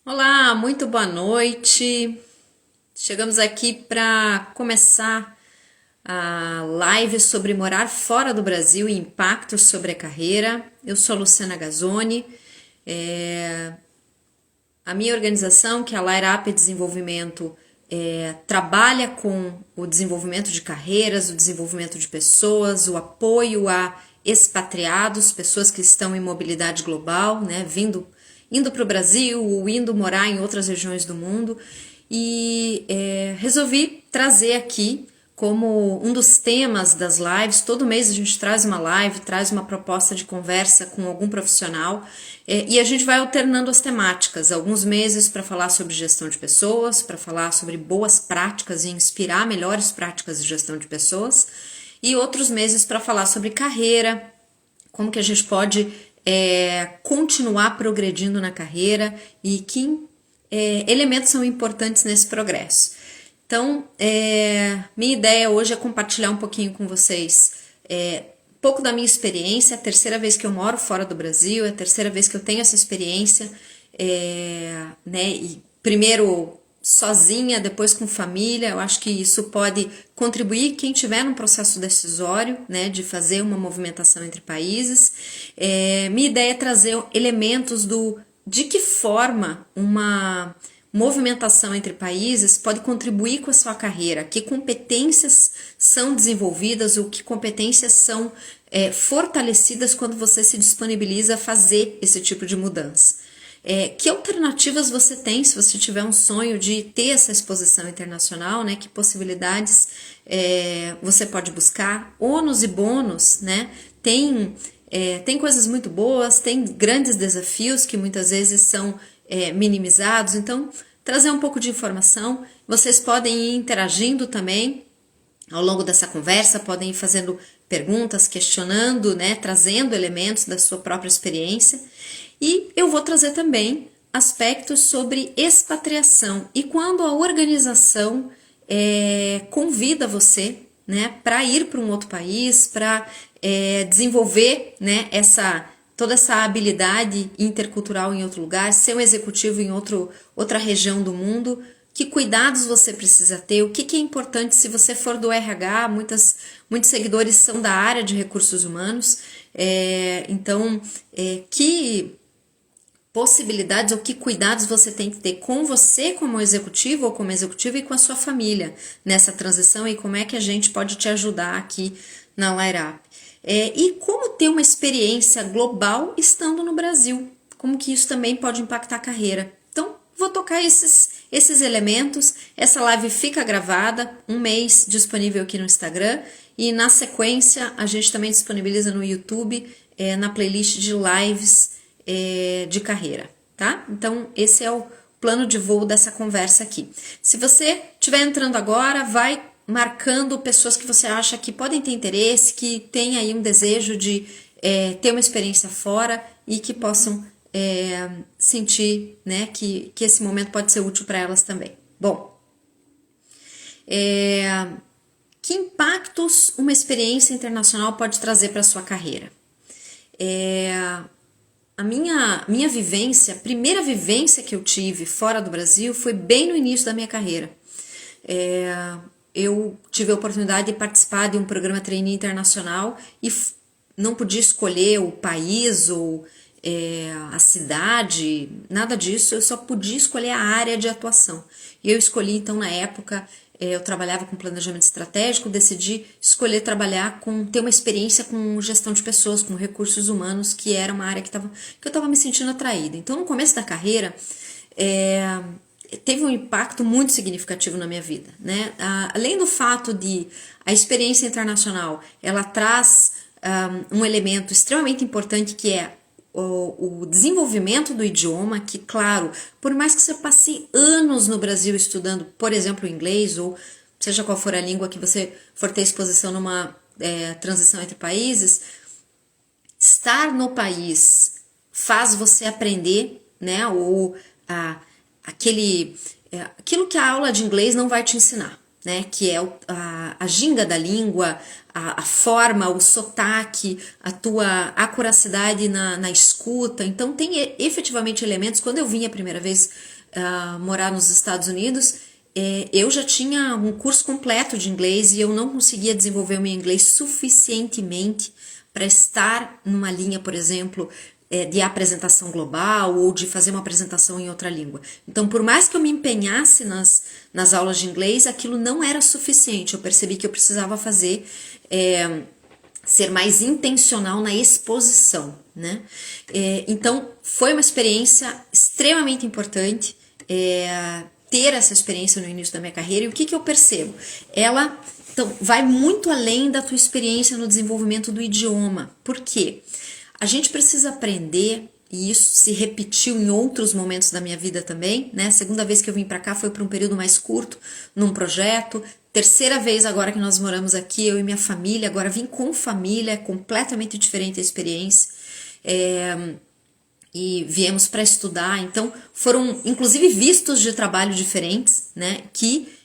Olá, muito boa noite. Chegamos aqui para começar a live sobre morar fora do Brasil e impactos sobre a carreira. Eu sou a Luciana Gazzoni. A minha organização, que é a Light Up Desenvolvimento, trabalha com o desenvolvimento de carreiras, o desenvolvimento de pessoas, o apoio a expatriados, pessoas que estão em mobilidade global, né, indo para o Brasil ou indo morar em outras regiões do mundo. E resolvi trazer aqui como um dos temas das lives. Todo mês a gente traz uma live, traz uma proposta de conversa com algum profissional e a gente vai alternando as temáticas. Alguns meses para falar sobre gestão de pessoas, para falar sobre boas práticas e inspirar melhores práticas de gestão de pessoas, e outros meses para falar sobre carreira, como que a gente pode continuar progredindo na carreira e que elementos são importantes nesse progresso. Então, minha ideia hoje é compartilhar um pouquinho com vocês um pouco da minha experiência. É a terceira vez que eu moro fora do Brasil, é a terceira vez que eu tenho essa experiência, né? E primeiro sozinha, depois com família. Eu acho que isso pode contribuir quem estiver num processo decisório, né, de fazer uma movimentação entre países. Minha ideia é trazer elementos de que forma uma movimentação entre países pode contribuir com a sua carreira, que competências são desenvolvidas ou que competências são fortalecidas quando você se disponibiliza a fazer esse tipo de mudança. Que alternativas você tem se você tiver um sonho de ter essa exposição internacional, né? Que possibilidades você pode buscar? Ônus e bônus, né? Tem coisas muito boas, tem grandes desafios que muitas vezes são minimizados. Então, trazer um pouco de informação. Vocês podem ir interagindo também ao longo dessa conversa, podem ir fazendo perguntas, questionando, né, trazendo elementos da sua própria experiência. E eu vou trazer também aspectos sobre expatriação e quando a organização convida você, né, para ir para um outro país, para desenvolver, né, toda essa habilidade intercultural em outro lugar, ser um executivo em outra região do mundo. Que cuidados você precisa ter? O que é importante se você for do RH? Muitos seguidores são da área de recursos humanos. Então, que possibilidades ou que cuidados você tem que ter com você como executivo ou como executiva e com a sua família nessa transição, e como é que a gente pode te ajudar aqui na Light Up. E como ter uma experiência global estando no Brasil, como que isso também pode impactar a carreira. Então, vou tocar esses elementos. Essa live fica gravada, um mês disponível aqui no Instagram, e na sequência a gente também disponibiliza no YouTube, na playlist de lives de carreira, tá? Então, esse é o plano de voo dessa conversa aqui. Se você estiver entrando agora, vai marcando pessoas que você acha que podem ter interesse, que tem aí um desejo de ter uma experiência fora e que possam sentir, né, que esse momento pode ser útil para elas também. Bom, que impactos uma experiência internacional pode trazer para a sua carreira? A minha vivência, a primeira vivência que eu tive fora do Brasil foi bem no início da minha carreira. Eu tive a oportunidade de participar de um programa trainee internacional e não podia escolher o país ou a cidade, nada disso, eu só podia escolher a área de atuação. E eu escolhi, então, na época, eu trabalhava com planejamento estratégico, decidi escolher ter uma experiência com gestão de pessoas, com recursos humanos, que era uma área que eu estava me sentindo atraída. Então, no começo da carreira, teve um impacto muito significativo na minha vida, né? Além do fato de a experiência internacional, ela traz um elemento extremamente importante, que é o desenvolvimento do idioma, que, claro, por mais que você passe anos no Brasil estudando, por exemplo, inglês, ou seja qual for a língua que você for ter exposição numa transição entre países, estar no país faz você aprender, né, aquilo que a aula de inglês não vai te ensinar. né, que é a ginga da língua, a forma, o sotaque, a tua acuracidade na escuta. Então tem efetivamente elementos. Quando eu vim a primeira vez morar nos Estados Unidos, eu já tinha um curso completo de inglês e eu não conseguia desenvolver o meu inglês suficientemente para estar numa linha, por exemplo, de apresentação global ou de fazer uma apresentação em outra língua. Então, por mais que eu me empenhasse nas aulas de inglês, aquilo não era suficiente. Eu percebi que eu precisava ser mais intencional na exposição, né? Então, foi uma experiência extremamente importante ter essa experiência no início da minha carreira. E o que eu percebo? Ela vai muito além da tua experiência no desenvolvimento do idioma. Por quê? A gente precisa aprender, e isso se repetiu em outros momentos da minha vida também, né? A segunda vez que eu vim para cá foi para um período mais curto, num projeto. Terceira vez agora que nós moramos aqui, eu e minha família, agora vim com família, é completamente diferente a experiência. E viemos para estudar, então foram inclusive vistos de trabalho diferentes, né? Que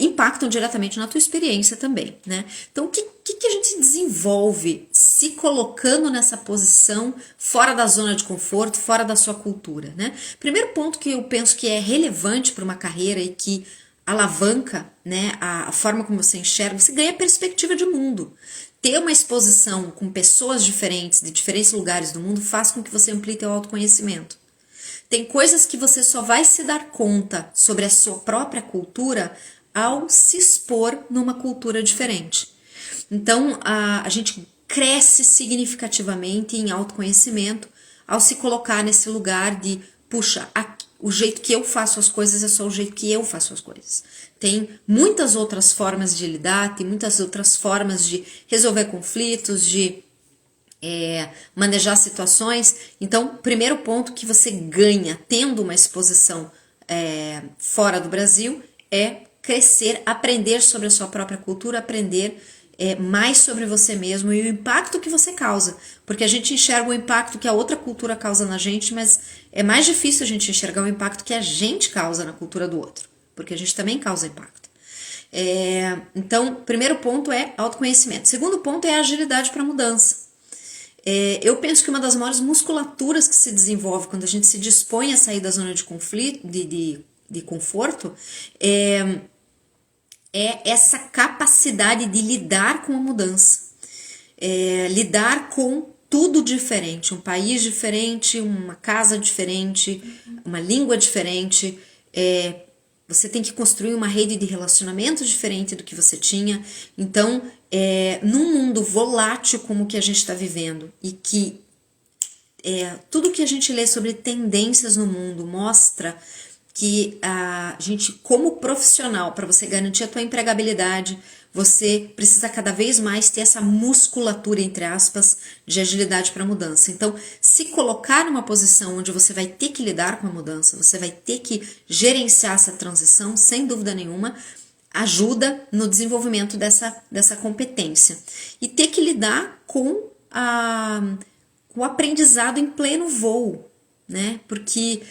impactam diretamente na tua experiência também, né? Então, o que a gente desenvolve se colocando nessa posição fora da zona de conforto, fora da sua cultura, né? Primeiro ponto que eu penso que é relevante para uma carreira e que alavanca, né, a forma como você enxerga, você ganha perspectiva de mundo. Ter uma exposição com pessoas diferentes, de diferentes lugares do mundo, faz com que você amplie teu autoconhecimento. Tem coisas que você só vai se dar conta sobre a sua própria cultura ao se expor numa cultura diferente. Então, a gente cresce significativamente em autoconhecimento ao se colocar nesse lugar de, puxa, o jeito que eu faço as coisas é só o jeito que eu faço as coisas. Tem muitas outras formas de lidar, tem muitas outras formas de resolver conflitos, de manejar situações. Então, primeiro ponto que você ganha tendo uma exposição fora do Brasil é crescer, aprender sobre a sua própria cultura, aprender mais sobre você mesmo e o impacto que você causa. Porque a gente enxerga o impacto que a outra cultura causa na gente, mas é mais difícil a gente enxergar o impacto que a gente causa na cultura do outro. Porque a gente também causa impacto. Então, primeiro ponto é autoconhecimento. Segundo ponto é a agilidade para mudança. Eu penso que uma das maiores musculaturas que se desenvolve quando a gente se dispõe a sair da zona de conflito, de conforto, é essa capacidade de lidar com a mudança, lidar com tudo diferente, um país diferente, uma casa diferente, uma língua diferente. Você tem que construir uma rede de relacionamentos diferente do que você tinha. Então, num mundo volátil como o que a gente está vivendo e que tudo que a gente lê sobre tendências no mundo mostra que a gente, como profissional, para você garantir a tua empregabilidade, você precisa cada vez mais ter essa musculatura, entre aspas, de agilidade para mudança. Então, se colocar numa posição onde você vai ter que lidar com a mudança, você vai ter que gerenciar essa transição, sem dúvida nenhuma, ajuda no desenvolvimento dessa competência. E ter que lidar com o aprendizado em pleno voo, né? Porque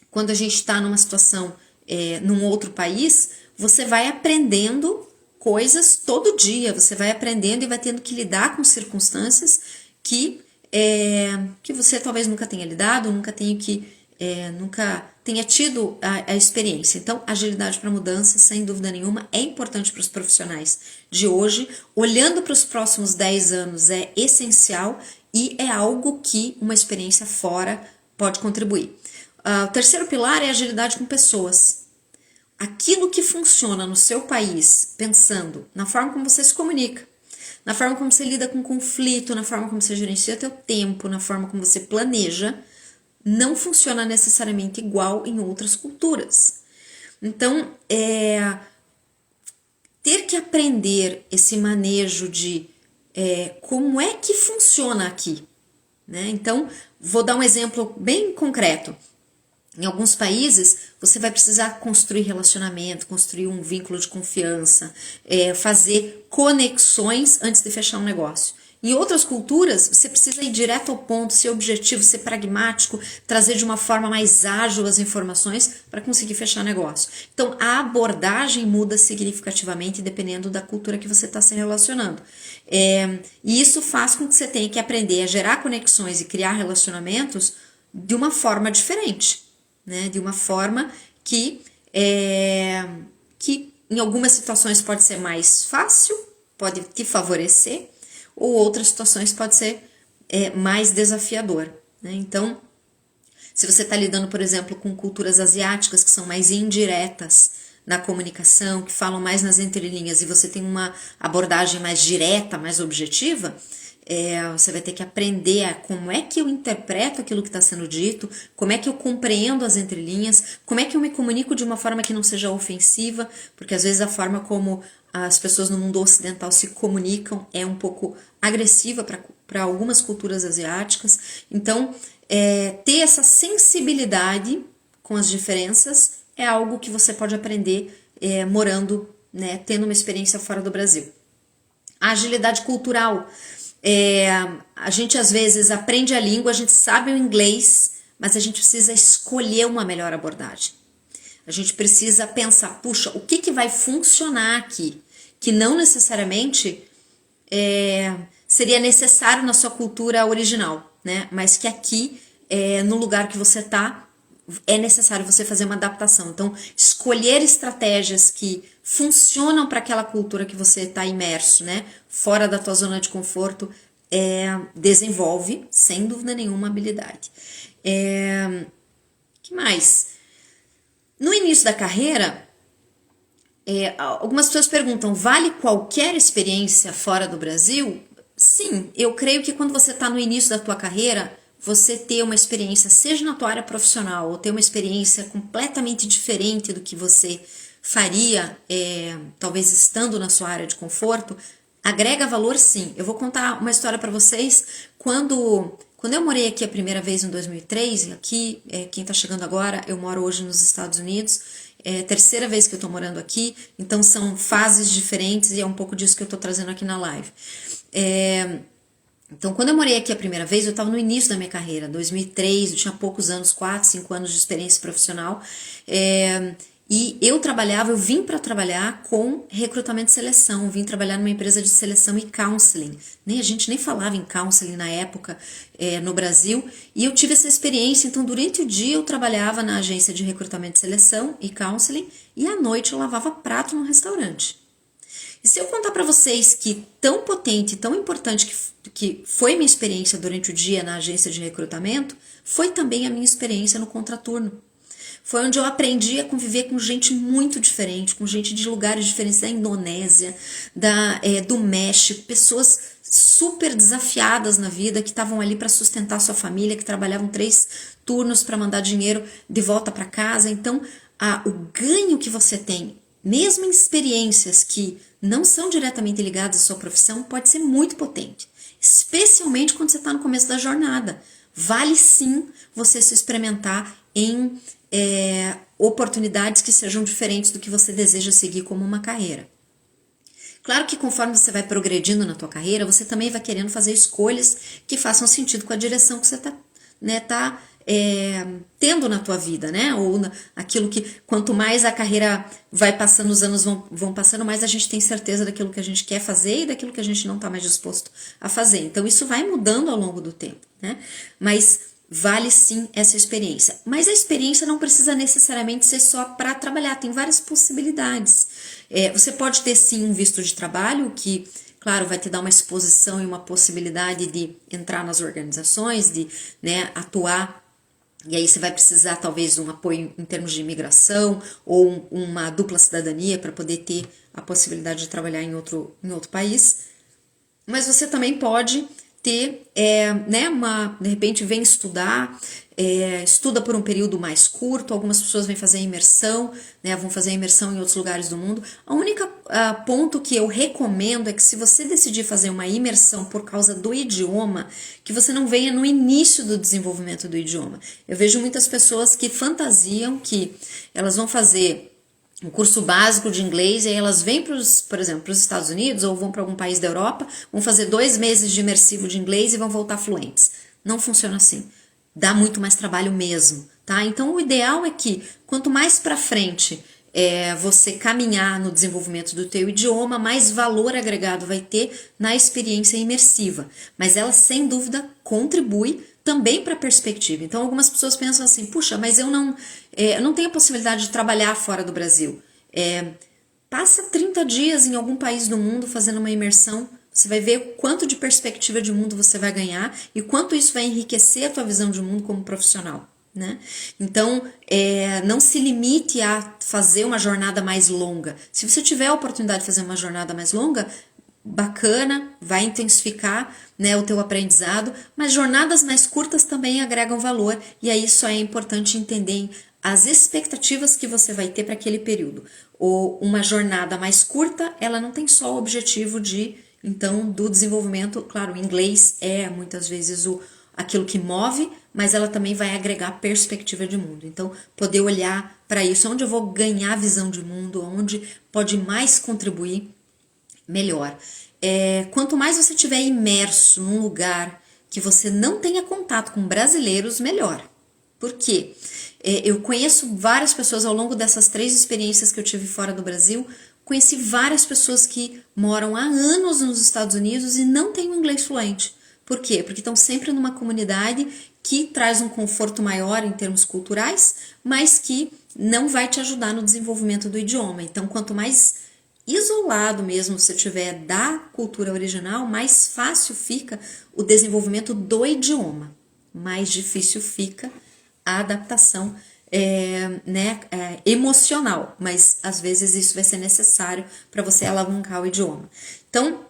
quando a gente está numa situação, num outro país, você vai aprendendo coisas todo dia, você vai aprendendo e vai tendo que lidar com circunstâncias que você talvez nunca tenha lidado, nunca tenha tido a experiência. Então, agilidade para mudança, sem dúvida nenhuma, é importante para os profissionais de hoje. Olhando para os próximos 10 anos é essencial e é algo que uma experiência fora pode contribuir. O terceiro pilar é agilidade com pessoas. Aquilo que funciona no seu país, pensando na forma como você se comunica, na forma como você lida com conflito, na forma como você gerencia teu tempo, na forma como você planeja, não funciona necessariamente igual em outras culturas. Então, ter que aprender esse manejo de como é que funciona aqui, né? Então, vou dar um exemplo bem concreto. Em alguns países, você vai precisar construir relacionamento, construir um vínculo de confiança, fazer conexões antes de fechar um negócio. Em outras culturas, você precisa ir direto ao ponto, ser objetivo, ser pragmático, trazer de uma forma mais ágil as informações para conseguir fechar negócio. Então, a abordagem muda significativamente dependendo da cultura que você está se relacionando. E isso faz com que você tenha que aprender a gerar conexões e criar relacionamentos de uma forma diferente, né? De uma forma que em algumas situações pode ser mais fácil, pode te favorecer, ou outras situações pode ser mais desafiador, né? Então, se você está lidando, por exemplo, com culturas asiáticas que são mais indiretas na comunicação, que falam mais nas entrelinhas, e você tem uma abordagem mais direta, mais objetiva, você vai ter que aprender a como é que eu interpreto aquilo que está sendo dito, como é que eu compreendo as entrelinhas, como é que eu me comunico de uma forma que não seja ofensiva, porque às vezes a forma como as pessoas no mundo ocidental se comunicam é um pouco agressiva para algumas culturas asiáticas. Então, ter essa sensibilidade com as diferenças é algo que você pode aprender morando, né, tendo uma experiência fora do Brasil. A agilidade cultural. A gente às vezes aprende a língua, a gente sabe o inglês, mas a gente precisa escolher uma melhor abordagem. A gente precisa pensar, puxa, o que vai funcionar aqui? Que não necessariamente seria necessário na sua cultura original, né? Mas que aqui, no lugar que você está, é necessário você fazer uma adaptação. Então, escolher estratégias que funcionam para aquela cultura que você está imerso, né? Fora da tua zona de conforto, desenvolve, sem dúvida nenhuma, habilidade. Que mais? No início da carreira, algumas pessoas perguntam, vale qualquer experiência fora do Brasil? Sim, eu creio que quando você está no início da tua carreira, você ter uma experiência, seja na tua área profissional, ou ter uma experiência completamente diferente do que você faria, talvez estando na sua área de conforto, agrega valor sim. Eu vou contar uma história para vocês. Quando eu morei aqui a primeira vez em 2003, aqui, quem está chegando agora, eu moro hoje nos Estados Unidos, é a terceira vez que eu estou morando aqui, então são fases diferentes e é um pouco disso que eu estou trazendo aqui na live. Então, quando eu morei aqui a primeira vez, eu estava no início da minha carreira, 2003, eu tinha poucos anos, 4, 5 anos de experiência profissional, e eu vim para trabalhar com recrutamento e seleção, vim trabalhar numa empresa de seleção e counseling. A gente nem falava em counseling na época no Brasil, e eu tive essa experiência. Então, durante o dia eu trabalhava na agência de recrutamento e seleção e counseling, e à noite eu lavava prato num restaurante. E se eu contar para vocês que tão potente, tão importante que foi minha experiência durante o dia na agência de recrutamento, foi também a minha experiência no contraturno. Foi onde eu aprendi a conviver com gente muito diferente, com gente de lugares diferentes, da Indonésia, do México, pessoas super desafiadas na vida, que estavam ali para sustentar sua família, que trabalhavam 3 turnos para mandar dinheiro de volta para casa. Então, o ganho que você tem, mesmo em experiências que não são diretamente ligadas à sua profissão, pode ser muito potente, especialmente quando você está no começo da jornada. Vale sim você se experimentar em oportunidades que sejam diferentes do que você deseja seguir como uma carreira. Claro que conforme você vai progredindo na tua carreira, você também vai querendo fazer escolhas que façam sentido com a direção que você está tendo na tua vida, né? Ou aquilo que, quanto mais a carreira vai passando, os anos vão passando, mais a gente tem certeza daquilo que a gente quer fazer e daquilo que a gente não está mais disposto a fazer. Então, isso vai mudando ao longo do tempo, né? Mas vale sim essa experiência. Mas a experiência não precisa necessariamente ser só para trabalhar, tem várias possibilidades. Você pode ter sim um visto de trabalho que, claro, vai te dar uma exposição e uma possibilidade de entrar nas organizações, de, né, atuar. E aí você vai precisar talvez de um apoio em termos de imigração ou uma dupla cidadania para poder ter a possibilidade de trabalhar em outro país. Mas você também pode ter, de repente vem estudar, estuda por um período mais curto. Algumas pessoas vêm fazer imersão, né, vão fazer imersão em outros lugares do mundo. A única ponto que eu recomendo é que, se você decidir fazer uma imersão por causa do idioma, que você não venha no início do desenvolvimento do idioma. Eu vejo muitas pessoas que fantasiam que elas vão fazer um curso básico de inglês, e aí elas vêm, por exemplo, para os Estados Unidos ou vão para algum país da Europa, vão fazer 2 meses de imersivo de inglês e vão voltar fluentes. Não funciona assim. Dá muito mais trabalho mesmo, tá? Então, o ideal é que, quanto mais para frente você caminhar no desenvolvimento do teu idioma, mais valor agregado vai ter na experiência imersiva. Mas ela, sem dúvida, contribui também para a perspectiva. Então, algumas pessoas pensam assim, puxa, mas eu não tenho a possibilidade de trabalhar fora do Brasil. Passa 30 dias em algum país do mundo fazendo uma imersão, você vai ver o quanto de perspectiva de mundo você vai ganhar e quanto isso vai enriquecer a tua visão de mundo como profissional. Né? Então, não se limite a fazer uma jornada mais longa. Se você tiver a oportunidade de fazer uma jornada mais longa, bacana, vai intensificar, né, o teu aprendizado, mas jornadas mais curtas também agregam valor, e aí só é importante entender as expectativas que você vai ter para aquele período. Ou uma jornada mais curta, ela não tem só o objetivo do desenvolvimento. Claro, o inglês é muitas vezes aquilo que move, mas ela também vai agregar perspectiva de mundo. Então, poder olhar para isso, onde eu vou ganhar visão de mundo, onde pode mais contribuir, melhor. Quanto mais você estiver imerso num lugar que você não tenha contato com brasileiros, melhor. Por quê? Eu conheço várias pessoas ao longo dessas 3 experiências que eu tive fora do Brasil, conheci várias pessoas que moram há anos nos Estados Unidos e não têm um inglês fluente. Por quê? Porque estão sempre numa comunidade que traz um conforto maior em termos culturais, mas que não vai te ajudar no desenvolvimento do idioma. Então, quanto mais isolado mesmo você tiver da cultura original, mais fácil fica o desenvolvimento do idioma. Mais difícil fica a adaptação emocional, mas às vezes isso vai ser necessário para você alavancar o idioma. Então,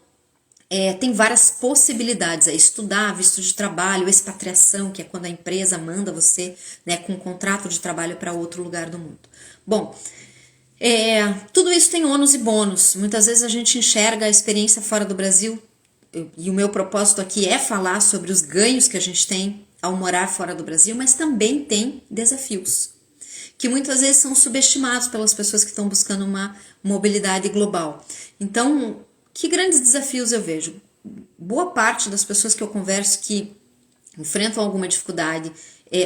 tem várias possibilidades, estudar, visto de trabalho, expatriação, que é quando a empresa manda você, né, com um contrato de trabalho para outro lugar do mundo. Bom, tudo isso tem ônus e bônus. Muitas vezes a gente enxerga a experiência fora do Brasil, e o meu propósito aqui é falar sobre os ganhos que a gente tem ao morar fora do Brasil, mas também tem desafios, que muitas vezes são subestimados pelas pessoas que estão buscando uma mobilidade global. Então, que grandes desafios eu vejo? Boa parte das pessoas que eu converso que enfrentam alguma dificuldade,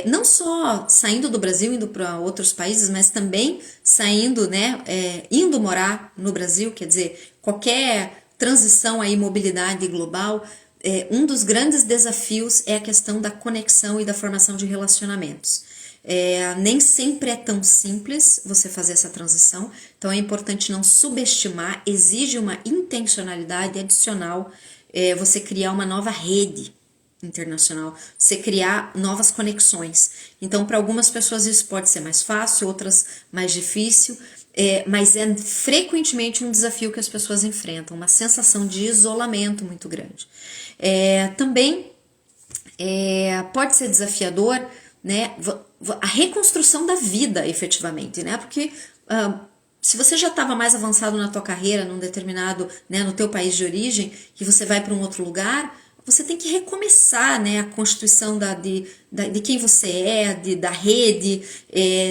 não só saindo do Brasil, indo para outros países, mas também saindo, indo morar no Brasil, quer dizer, qualquer transição aí, mobilidade global, um dos grandes desafios é a questão da conexão e da formação de relacionamentos. Nem sempre é tão simples você fazer essa transição, então é importante não subestimar, exige uma intencionalidade adicional, você criar uma nova rede internacional, você criar novas conexões. Então, para algumas pessoas isso pode ser mais fácil, outras mais difícil, mas é frequentemente um desafio que as pessoas enfrentam, uma sensação de isolamento muito grande. Também pode ser desafiador, né, a reconstrução da vida, efetivamente, né, porque se você já estava mais avançado na tua carreira, num determinado, né, no teu país de origem, e você vai para um outro lugar, você tem que recomeçar, né, a constituição de quem você da rede,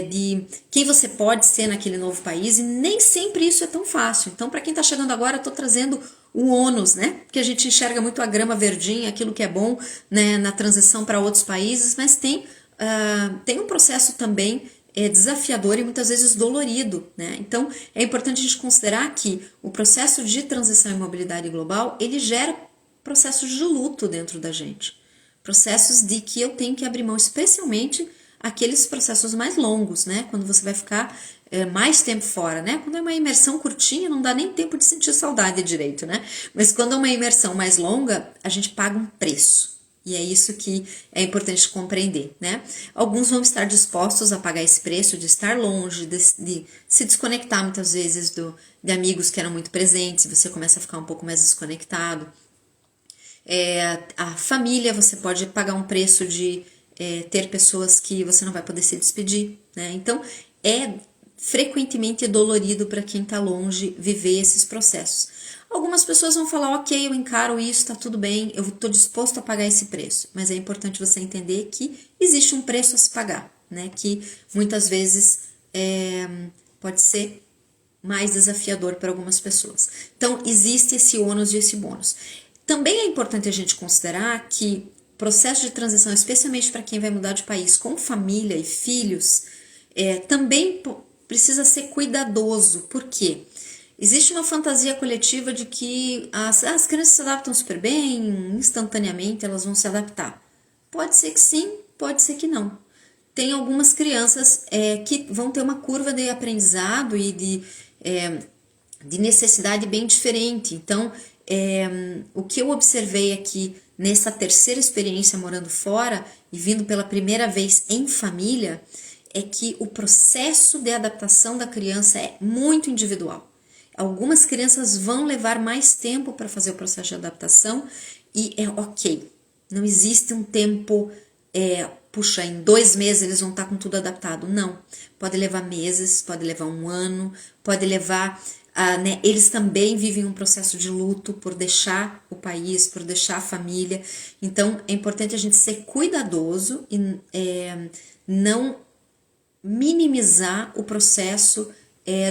de quem você pode ser naquele novo país, e nem sempre isso é tão fácil. Então, para quem está chegando agora, eu estou trazendo o ônus, né, porque a gente enxerga muito a grama verdinha, aquilo que é bom, né, na transição para outros países, mas tem um processo também desafiador e muitas vezes dolorido, né? Então, é importante a gente considerar que o processo de transição e mobilidade global, ele gera processos de luto dentro da gente, processos de que eu tenho que abrir mão, especialmente aqueles processos mais longos, né? Quando você vai ficar mais tempo fora, né? Quando é uma imersão curtinha, não dá nem tempo de sentir saudade direito, né? Mas quando é uma imersão mais longa, a gente paga um preço. E é isso que é importante compreender, né? Alguns vão estar dispostos a pagar esse preço de estar longe, de se desconectar muitas vezes de amigos que eram muito presentes, você começa a ficar um pouco mais desconectado. A família, você pode pagar um preço de ter pessoas que você não vai poder se despedir, né? Então, frequentemente dolorido para quem está longe viver esses processos. Algumas pessoas vão falar, ok, eu encaro isso, tá tudo bem, eu estou disposto a pagar esse preço. Mas é importante você entender que existe um preço a se pagar, né? Que muitas vezes pode ser mais desafiador para algumas pessoas. Então, existe esse ônus e esse bônus. Também é importante a gente considerar que o processo de transição, especialmente para quem vai mudar de país com família e filhos, também precisa ser cuidadoso. Por quê? Existe uma fantasia coletiva de que as crianças se adaptam super bem, instantaneamente elas vão se adaptar. Pode ser que sim, pode ser que não. Tem algumas crianças que vão ter uma curva de aprendizado e de necessidade bem diferente. Então, o que eu observei aqui nessa terceira experiência morando fora e vindo pela primeira vez em família, é que o processo de adaptação da criança é muito individual. Algumas crianças vão levar mais tempo para fazer o processo de adaptação e é ok. Não existe um tempo, puxa, em 2 meses eles vão estar com tudo adaptado. Não. Pode levar meses, pode levar 1 ano, pode levar... eles também vivem um processo de luto por deixar o país, por deixar a família. Então, é importante a gente ser cuidadoso e não minimizar o processo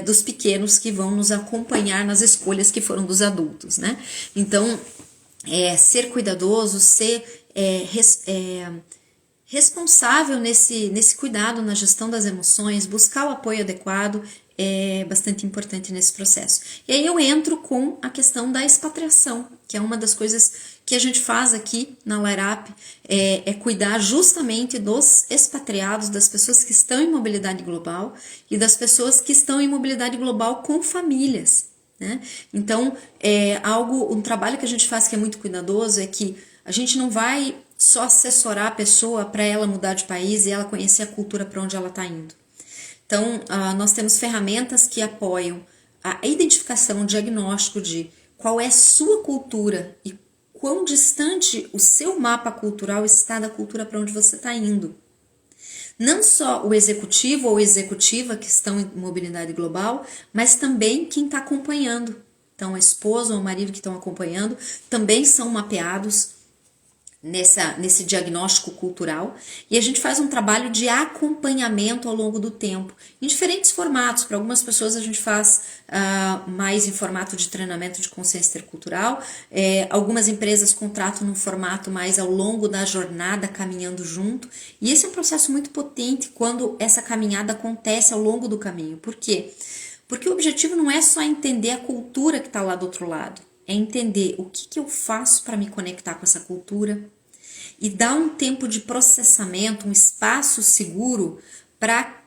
dos pequenos que vão nos acompanhar nas escolhas que foram dos adultos, né? Então, ser cuidadoso, ser responsável nesse cuidado na gestão das emoções, buscar o apoio adequado é bastante importante nesse processo. E aí eu entro com a questão da expatriação, que é uma das coisas que a gente faz aqui na Light Up, é cuidar justamente dos expatriados, das pessoas que estão em mobilidade global e das pessoas que estão em mobilidade global com famílias, né? Então, um trabalho que a gente faz que é muito cuidadoso é que a gente não vai só assessorar a pessoa para ela mudar de país e ela conhecer a cultura para onde ela está indo. Então, nós temos ferramentas que apoiam a identificação, o diagnóstico de qual é a sua cultura e quão distante o seu mapa cultural está da cultura para onde você está indo. Não só o executivo ou executiva que estão em mobilidade global, mas também quem está acompanhando. Então, a esposa ou o marido que estão acompanhando também são mapeados nesse diagnóstico cultural, e a gente faz um trabalho de acompanhamento ao longo do tempo, em diferentes formatos. Para algumas pessoas a gente faz mais em formato de treinamento de consciência intercultural, algumas empresas contratam num formato mais ao longo da jornada, caminhando junto, e esse é um processo muito potente quando essa caminhada acontece ao longo do caminho. Por quê? Porque o objetivo não é só entender a cultura que está lá do outro lado, é entender o que eu faço para me conectar com essa cultura e dar um tempo de processamento, um espaço seguro para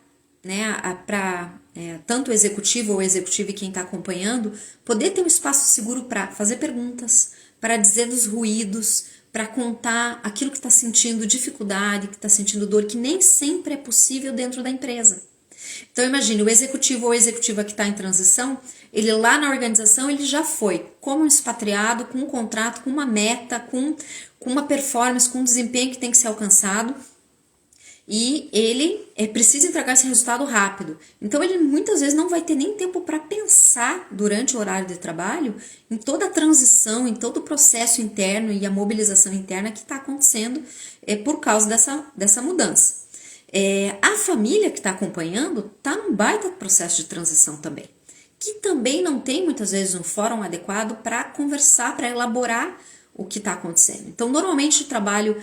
tanto o executivo ou executiva e quem está acompanhando poder ter um espaço seguro para fazer perguntas, para dizer dos ruídos, para contar aquilo que está sentindo dificuldade, que está sentindo dor, que nem sempre é possível dentro da empresa. Então imagine, o executivo ou executiva que está em transição, ele lá na organização ele já foi como um expatriado, com um contrato, com uma meta, com uma performance, com um desempenho que tem que ser alcançado, e ele precisa entregar esse resultado rápido. Então ele muitas vezes não vai ter nem tempo para pensar durante o horário de trabalho em toda a transição, em todo o processo interno e a mobilização interna que está acontecendo por causa dessa mudança. A família que está acompanhando está num baita processo de transição também, que também não tem muitas vezes um fórum adequado para conversar, para elaborar o que está acontecendo. Então, normalmente o trabalho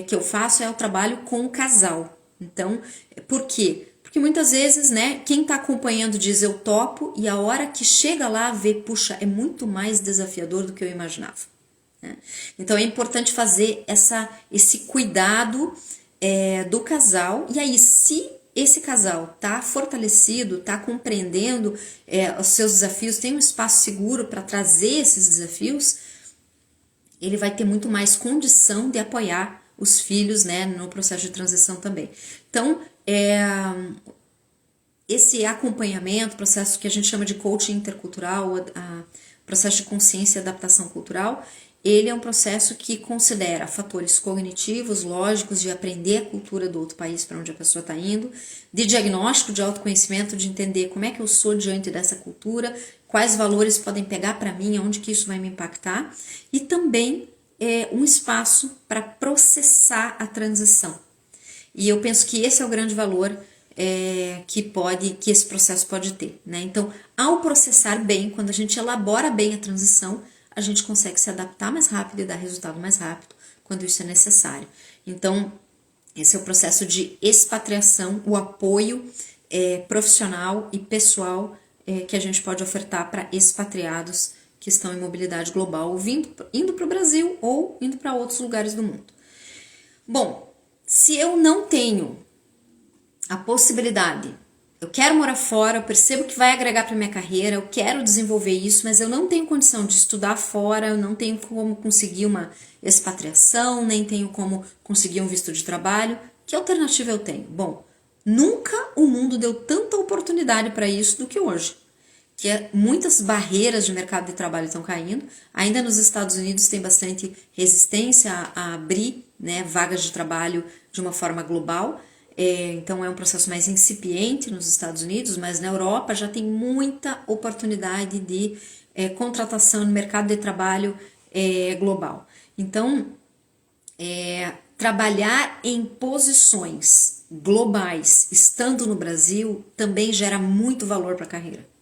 que eu faço é o trabalho com o casal. Então, por quê? Porque muitas vezes, né, quem está acompanhando diz eu topo, e a hora que chega lá vê, puxa, é muito mais desafiador do que eu imaginava, né? Então, é importante fazer esse cuidado do casal, e aí se esse casal tá fortalecido, tá compreendendo os seus desafios, tem um espaço seguro para trazer esses desafios, ele vai ter muito mais condição de apoiar os filhos, né, no processo de transição também. Então, esse acompanhamento, processo que a gente chama de coaching intercultural, processo de consciência e adaptação cultural, ele é um processo que considera fatores cognitivos, lógicos, de aprender a cultura do outro país para onde a pessoa está indo, de diagnóstico, de autoconhecimento, de entender como é que eu sou diante dessa cultura, quais valores podem pegar para mim, onde que isso vai me impactar, e também um espaço para processar a transição. E eu penso que esse é o grande valor que esse processo pode ter, né? Então, ao processar bem, quando a gente elabora bem a transição, a gente consegue se adaptar mais rápido e dar resultado mais rápido quando isso é necessário. Então, esse é o processo de expatriação, o apoio profissional e pessoal que a gente pode ofertar para expatriados que estão em mobilidade global, indo para o Brasil ou indo para outros lugares do mundo. Bom, se eu não tenho a possibilidade, eu quero morar fora, eu percebo que vai agregar para minha carreira, eu quero desenvolver isso, mas eu não tenho condição de estudar fora, eu não tenho como conseguir uma expatriação, nem tenho como conseguir um visto de trabalho, que alternativa eu tenho? Bom, nunca o mundo deu tanta oportunidade para isso do que hoje. Muitas barreiras de mercado de trabalho estão caindo. Ainda nos Estados Unidos tem bastante resistência a abrir, né, vagas de trabalho de uma forma global. Então é um processo mais incipiente nos Estados Unidos, mas na Europa já tem muita oportunidade de contratação no mercado de trabalho global. Então, trabalhar em posições globais, estando no Brasil, também gera muito valor para a carreira.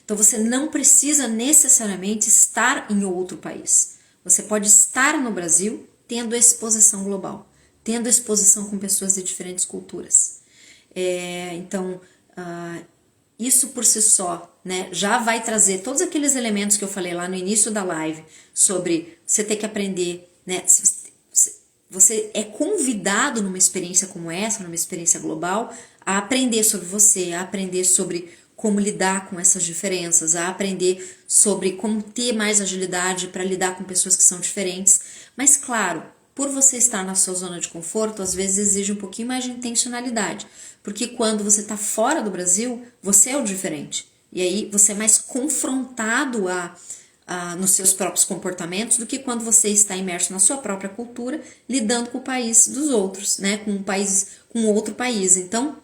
Então você não precisa necessariamente estar em outro país. Você pode estar no Brasil tendo exposição global, tendo exposição com pessoas de diferentes culturas. Então, isso por si só, né, já vai trazer todos aqueles elementos que eu falei lá no início da live, sobre você ter que aprender, né, você é convidado numa experiência como essa, numa experiência global, a aprender sobre você, a aprender sobre como lidar com essas diferenças, a aprender sobre como ter mais agilidade para lidar com pessoas que são diferentes. Mas claro, por você estar na sua zona de conforto, às vezes exige um pouquinho mais de intencionalidade, porque quando você está fora do Brasil, você é o diferente. E aí você é mais confrontado nos seus próprios comportamentos do que quando você está imerso na sua própria cultura, lidando com o país dos outros, né? Com outro país. Então,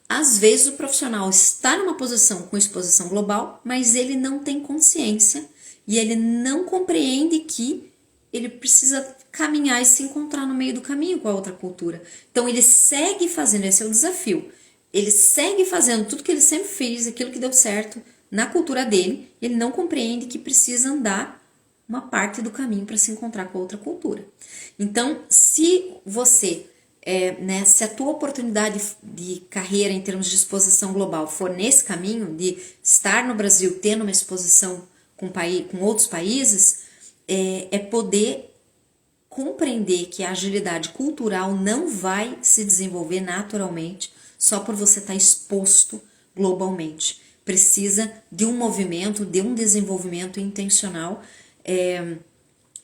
às vezes o profissional está numa posição com exposição global, mas ele não tem consciência e ele não compreende que ele precisa caminhar e se encontrar no meio do caminho com a outra cultura. Então ele segue fazendo, esse é o desafio, ele segue fazendo tudo que ele sempre fez, aquilo que deu certo na cultura dele, ele não compreende que precisa andar uma parte do caminho para se encontrar com a outra cultura. Então, se você se a tua oportunidade de carreira em termos de exposição global for nesse caminho, de estar no Brasil tendo uma exposição com outros países, poder compreender que a agilidade cultural não vai se desenvolver naturalmente só por você estar exposto globalmente. Precisa de um movimento, de um desenvolvimento intencional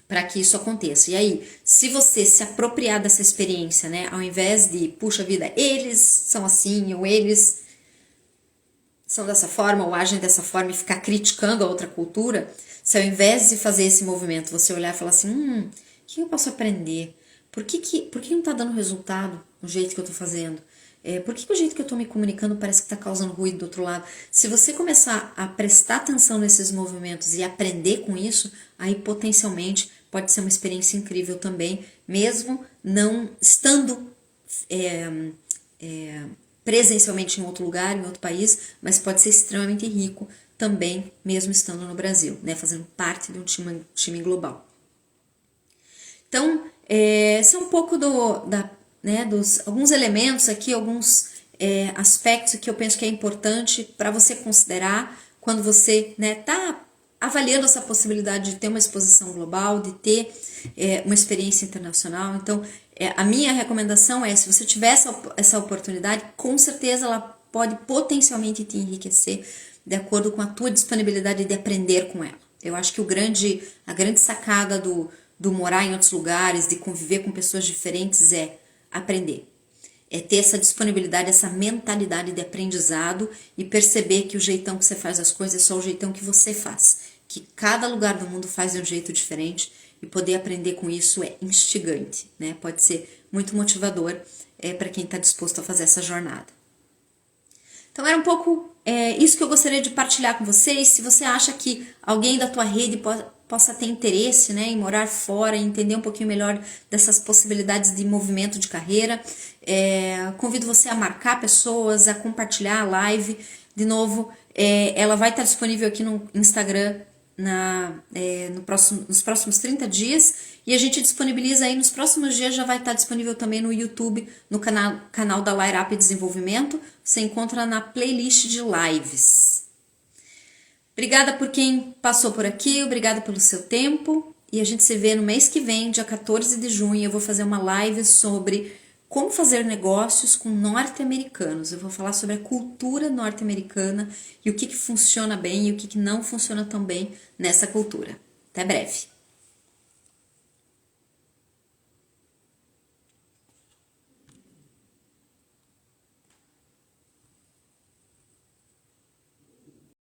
para que isso aconteça. E aí, se você se apropriar dessa experiência, né, ao invés de, puxa vida, eles são assim, ou eles são dessa forma, ou agem dessa forma, e ficar criticando a outra cultura, se ao invés de fazer esse movimento, você olhar e falar assim, o que eu posso aprender? Por que não está dando resultado do jeito que eu estou fazendo? Por que o jeito que eu estou me comunicando parece que está causando ruído do outro lado? Se você começar a prestar atenção nesses movimentos e aprender com isso, aí potencialmente pode ser uma experiência incrível também, mesmo não estando presencialmente em outro lugar, em outro país, mas pode ser extremamente rico também, mesmo estando no Brasil, né, fazendo parte de um time global. Então, esse é um pouco dos alguns elementos aqui, alguns aspectos que eu penso que é importante para você considerar quando você está avaliando essa possibilidade de ter uma exposição global, de ter uma experiência internacional. Então, a minha recomendação é, se você tiver essa oportunidade, com certeza ela pode potencialmente te enriquecer de acordo com a tua disponibilidade de aprender com ela. Eu acho que a grande sacada do morar em outros lugares, de conviver com pessoas diferentes é aprender. É ter essa disponibilidade, essa mentalidade de aprendizado e perceber que o jeitão que você faz as coisas é só o jeitão que você faz. Que cada lugar do mundo faz de um jeito diferente e poder aprender com isso é instigante, né? Pode ser muito motivador para quem está disposto a fazer essa jornada. Então era um pouco isso que eu gostaria de partilhar com vocês. Se você acha que alguém da tua rede possa ter interesse, né, em morar fora, entender um pouquinho melhor dessas possibilidades de movimento de carreira. Convido você a marcar pessoas, a compartilhar a live. De novo, ela vai estar disponível aqui no Instagram nos próximos 30 dias, e a gente disponibiliza aí nos próximos dias, já vai estar disponível também no YouTube, no canal da Light Up Desenvolvimento. Você encontra na playlist de lives. Obrigada por quem passou por aqui, obrigada pelo seu tempo, e a gente se vê no mês que vem, dia 14 de junho. Eu vou fazer uma live sobre como fazer negócios com norte-americanos. Eu vou falar sobre a cultura norte-americana e o que funciona bem e o que não funciona tão bem nessa cultura. Até breve!